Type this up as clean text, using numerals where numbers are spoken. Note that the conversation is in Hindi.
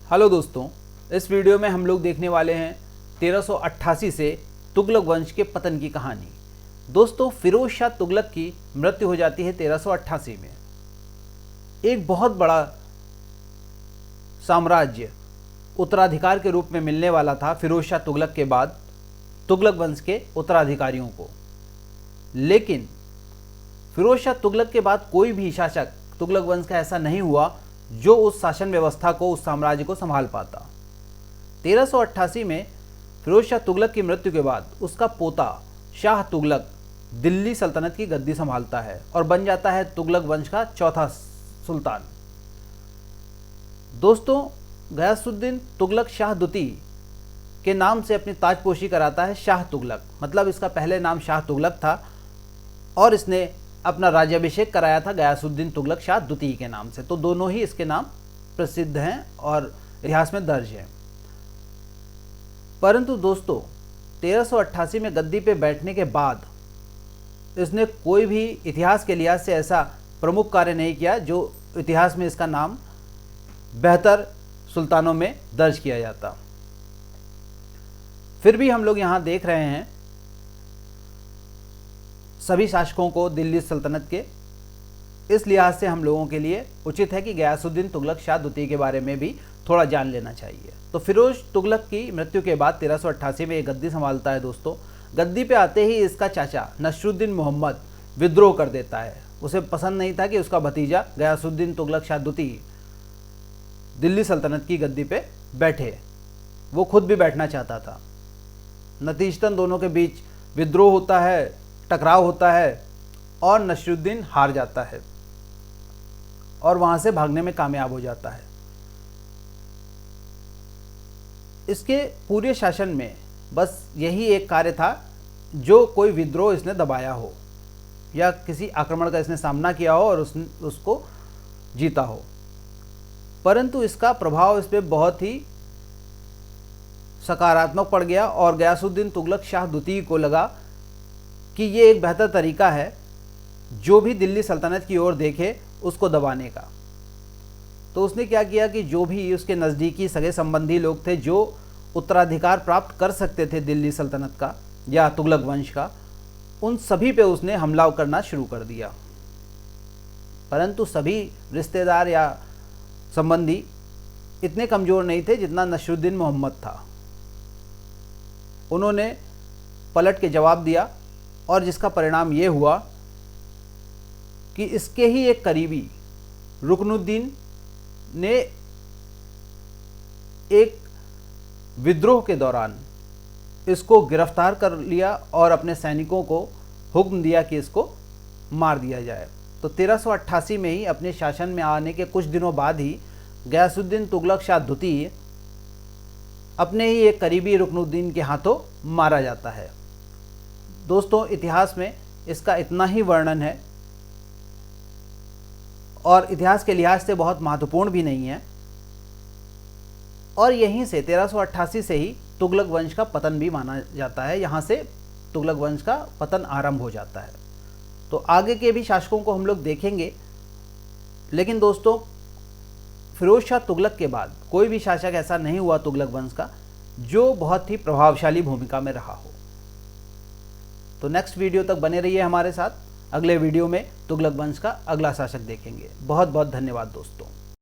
हेलो दोस्तों, इस वीडियो में हम लोग देखने वाले हैं 1388 से तुगलक वंश के पतन की कहानी। दोस्तों, फिरोज शाह तुगलक की मृत्यु हो जाती है 1388 में। एक बहुत बड़ा साम्राज्य उत्तराधिकार के रूप में मिलने वाला था फिरोज शाह तुगलक के बाद तुगलक वंश के उत्तराधिकारियों को। लेकिन फिरोज शाह तुगलक के बाद कोई भी शासक तुगलक वंश का ऐसा नहीं हुआ जो उस शासन व्यवस्था को, उस साम्राज्य को संभाल पाता। 1388 में फिरोज शाह तुगलक की मृत्यु के बाद उसका पोता शाह तुगलक दिल्ली सल्तनत की गद्दी संभालता है और बन जाता है तुगलक वंश का चौथा सुल्तान। दोस्तों, गयासुद्दीन तुगलक शाह द्वितीय के नाम से अपनी ताजपोशी कराता है शाह तुगलक, मतलब इसका पहले नाम शाह तुगलक था और इसने अपना राज्याभिषेक कराया था गयासुद्दीन तुगलक शाह द्वितीय के नाम से। तो दोनों ही इसके नाम प्रसिद्ध हैं और इतिहास में दर्ज हैं। परंतु दोस्तों, 1388 में गद्दी पे बैठने के बाद इसने कोई भी इतिहास के लिहाज से ऐसा प्रमुख कार्य नहीं किया जो इतिहास में इसका नाम बेहतर सुल्तानों में दर्ज किया जाता। फिर भी हम लोग यहाँ देख रहे हैं सभी शासकों को दिल्ली सल्तनत के, इस लिहाज से हम लोगों के लिए उचित है कि गयासुद्दीन तुगलक शाह द्वितीय के बारे में भी थोड़ा जान लेना चाहिए। तो फिरोज तुगलक की मृत्यु के बाद 1388 में एक गद्दी संभालता है। दोस्तों, गद्दी पे आते ही इसका चाचा नसरुद्दीन मोहम्मद विद्रोह कर देता है। उसे पसंद नहीं था कि उसका भतीजा गयासुद्दीन तुगलक शाह द्वितीय दिल्ली सल्तनत की गद्दी पे बैठे। वो खुद भी बैठना चाहता था। नतीजतन दोनों के बीच विद्रोह होता है, टकराव होता है और नसरुद्दीन हार जाता है और वहां से भागने में कामयाब हो जाता है। इसके पूरे शासन में बस यही एक कार्य था जो कोई विद्रोह इसने दबाया हो या किसी आक्रमण का इसने सामना किया हो और उसको जीता हो। परंतु इसका प्रभाव इस पर बहुत ही सकारात्मक पड़ गया और गयासुद्दीन तुगलक शाह द्वितीय को लगा कि ये एक बेहतर तरीका है जो भी दिल्ली सल्तनत की ओर देखे उसको दबाने का। तो उसने क्या किया कि जो भी उसके नज़दीकी सगे संबंधी लोग थे जो उत्तराधिकार प्राप्त कर सकते थे दिल्ली सल्तनत का या तुगलक वंश का, उन सभी पे उसने हमला करना शुरू कर दिया। परंतु सभी रिश्तेदार या संबंधी इतने कमज़ोर नहीं थे जितना नसरुद्दीन मोहम्मद था। उन्होंने पलट के जवाब दिया और जिसका परिणाम ये हुआ कि इसके ही एक करीबी रुकनुद्दीन ने एक विद्रोह के दौरान इसको गिरफ्तार कर लिया और अपने सैनिकों को हुक्म दिया कि इसको मार दिया जाए। तो 1388 में ही अपने शासन में आने के कुछ दिनों बाद ही गयासुद्दीन तुगलक शाह द्वितीय अपने ही एक करीबी रुकनुद्दीन के हाथों मारा जाता है। दोस्तों, इतिहास में इसका इतना ही वर्णन है और इतिहास के लिहाज से बहुत महत्वपूर्ण भी नहीं है। और यहीं से 1388 से ही तुगलक वंश का पतन भी माना जाता है। यहाँ से तुगलक वंश का पतन आरंभ हो जाता है। तो आगे के भी शासकों को हम लोग देखेंगे। लेकिन दोस्तों, फिरोज शाह तुगलक के बाद कोई भी शासक ऐसा नहीं हुआ तुगलक वंश का जो बहुत ही प्रभावशाली भूमिका में रहा हो। तो नेक्स्ट वीडियो तक बने रहिए हमारे साथ। अगले वीडियो में तुगलक वंश का अगला शासक देखेंगे। बहुत बहुत धन्यवाद दोस्तों।